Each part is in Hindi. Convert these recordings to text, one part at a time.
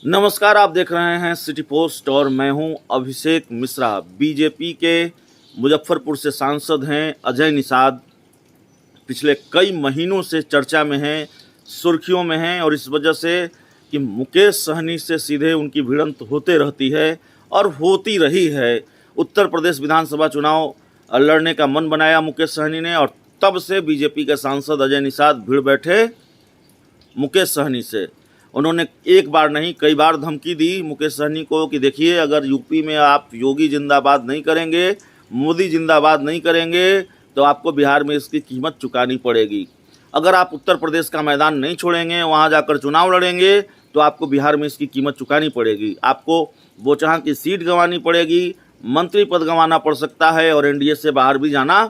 नमस्कार, आप देख रहे हैं सिटी पोस्ट और मैं हूं अभिषेक मिश्रा। बीजेपी के मुजफ्फरपुर से सांसद हैं अजय निषाद। पिछले कई महीनों से चर्चा में हैं, सुर्खियों में हैं और इस वजह से कि मुकेश सहनी से सीधे उनकी भिड़ंत होते रहती है और होती रही है। उत्तर प्रदेश विधानसभा चुनाव लड़ने का मन बनाया मुकेश सहनी ने और तब से बीजेपी के सांसद अजय निषाद भिड़ बैठे मुकेश सहनी से। उन्होंने एक बार नहीं कई बार धमकी दी मुकेश सहनी को कि देखिए, अगर यूपी में आप योगी जिंदाबाद नहीं करेंगे, मोदी जिंदाबाद नहीं करेंगे तो आपको बिहार में इसकी कीमत चुकानी पड़ेगी। अगर आप उत्तर प्रदेश का मैदान नहीं छोड़ेंगे, वहाँ जाकर चुनाव लड़ेंगे तो आपको बिहार में इसकी कीमत चुकानी पड़ेगी। आपको बोचहां की सीट गंवानी पड़ेगी, मंत्री पद गंवाना पड़ सकता है और एनडीए से बाहर भी जाना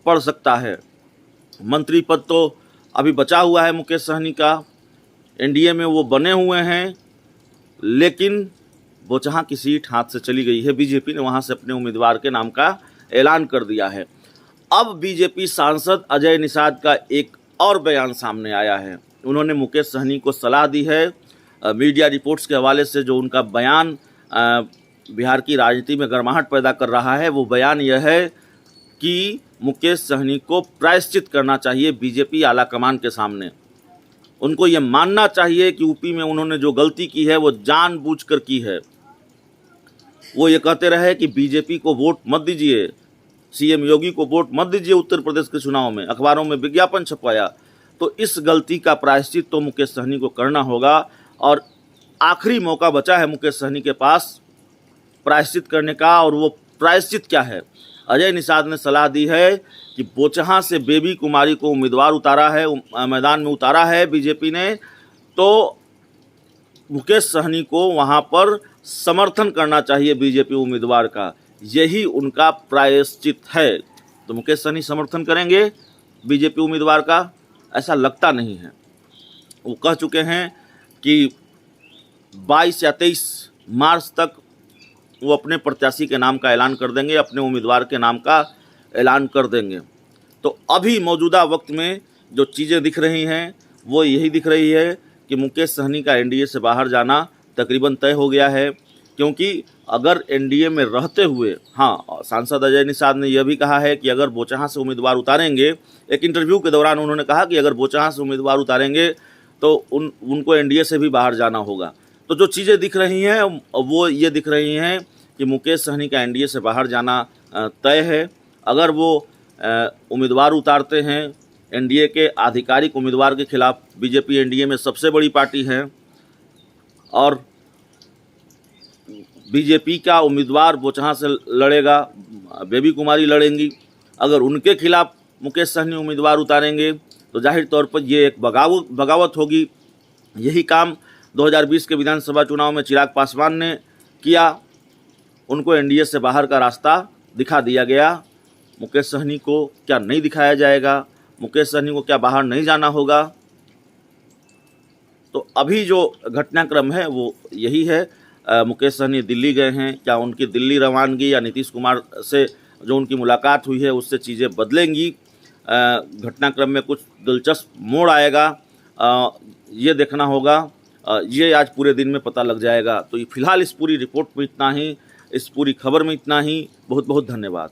पड़ सकता है। मंत्री पद तो अभी बचा हुआ है मुकेश सहनी का, एनडीए में वो बने हुए हैं, लेकिन बोचहां की सीट हाथ से चली गई है। बीजेपी ने वहां से अपने उम्मीदवार के नाम का ऐलान कर दिया है। अब बीजेपी सांसद अजय निषाद का एक और बयान सामने आया है। उन्होंने मुकेश सहनी को सलाह दी है। मीडिया रिपोर्ट्स के हवाले से जो उनका बयान बिहार की राजनीति में गर्माहट पैदा कर रहा है, वो बयान यह है कि मुकेश सहनी को प्रायश्चित करना चाहिए बीजेपी आलाकमान के सामने। उनको ये मानना चाहिए कि यूपी में उन्होंने जो गलती की है वो जानबूझकर की है। वो ये कहते रहे कि बीजेपी को वोट मत दीजिए, सीएम योगी को वोट मत दीजिए उत्तर प्रदेश के चुनाव में, अखबारों में विज्ञापन छपवाया। तो इस गलती का प्रायश्चित तो मुकेश सहनी को करना होगा और आखिरी मौका बचा है मुकेश सहनी के पास प्रायश्चित करने का। और वो प्रायश्चित क्या है? अजय निषाद ने सलाह दी है कि बोचहां से बेबी कुमारी को उम्मीदवार उतारा है, मैदान में उतारा है बीजेपी ने, तो मुकेश सहनी को वहां पर समर्थन करना चाहिए बीजेपी उम्मीदवार का। यही उनका प्रायश्चित है। तो मुकेश सहनी समर्थन करेंगे बीजेपी उम्मीदवार का? ऐसा लगता नहीं है। वो कह चुके हैं कि 22 या 23 मार्च तक वो अपने प्रत्याशी के नाम का ऐलान कर देंगे, अपने उम्मीदवार के नाम का ऐलान कर देंगे। तो अभी मौजूदा वक्त में जो चीज़ें दिख रही हैं वो यही दिख रही है कि मुकेश सहनी का एनडीए से बाहर जाना तकरीबन तय हो गया है। क्योंकि अगर एनडीए में रहते हुए, हाँ, सांसद अजय निषाद ने यह भी कहा है कि अगर बोचहां से उम्मीदवार उतारेंगे, एक इंटरव्यू के दौरान उन्होंने कहा कि अगर बोचहां से उम्मीदवार उतारेंगे तो उनको एनडीए से भी बाहर जाना होगा। तो जो चीज़ें दिख रही हैं वो ये दिख रही हैं कि मुकेश सहनी का एनडीए से बाहर जाना तय है। अगर वो उम्मीदवार उतारते हैं एनडीए के आधिकारिक उम्मीदवार के खिलाफ, बीजेपी एनडीए में सबसे बड़ी पार्टी है और बीजेपी का उम्मीदवार बोचहां से लड़ेगा, बेबी कुमारी लड़ेंगी। अगर उनके खिलाफ मुकेश सहनी उम्मीदवार उतारेंगे तो जाहिर तौर पर ये एक बगावत होगी। यही काम 2020 के विधानसभा चुनाव में चिराग पासवान ने किया। उनको एनडीए से बाहर का रास्ता दिखा दिया गया। मुकेश सहनी को क्या नहीं दिखाया जाएगा? मुकेश सहनी को क्या बाहर नहीं जाना होगा? तो अभी जो घटनाक्रम है वो यही है। मुकेश सहनी दिल्ली गए हैं, क्या उनकी दिल्ली रवानगी या नीतीश कुमार से जो उनकी मुलाकात हुई है उससे चीज़ें बदलेंगी? घटनाक्रम में कुछ दिलचस्प मोड़ आएगा, ये देखना होगा। ये आज पूरे दिन में पता लग जाएगा। तो फिलहाल इस पूरी रिपोर्ट में इतना ही, इस पूरी खबर में इतना ही। बहुत बहुत धन्यवाद।